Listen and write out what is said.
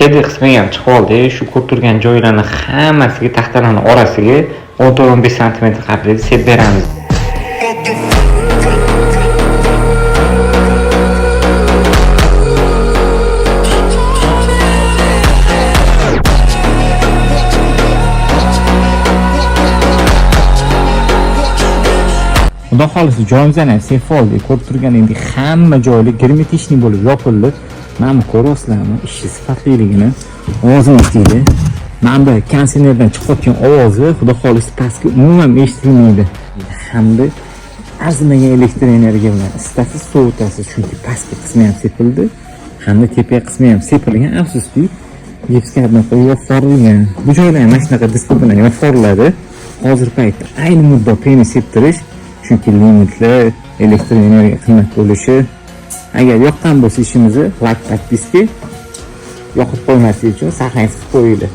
Chetki qismi ham chiqib oldi. Shu ko'rib turgan joylarning hammasiga taxtalarning orasiga 10-15 sm qabrida sep beramiz. Xudo xolisi joyimizdan ham sep oldi. Ko'rib turganingizdek hamma joyi germetичный bo'lib yopildi. Mana ko'ryapsizlarmi? Ishi sifatliligini ovozini eshitdi. Mana bu konditsionerdan chiqayotgan ovozi xudo xolisi pastga umuman eshitilmaydi. Hamda arzimagan elektr energiya bilan isitasiz, sovutasiz, chunki pastki qismi ham sepildi, hamda tepa qismi ham sepilgan. Afsuski, gipskardan qo'yib yopirilgan. Bu joylar ham mana shunaqa disk bilan yopiriladi. Hozir paytda ayni muddo peni septirish, chunki limitli elektr energiya qimmat bo'lishi. Agar yoqqan bo'lsa ishimizni like, podpiska yoqib qo'ymaslik uchun saqlanib qo'yinglar.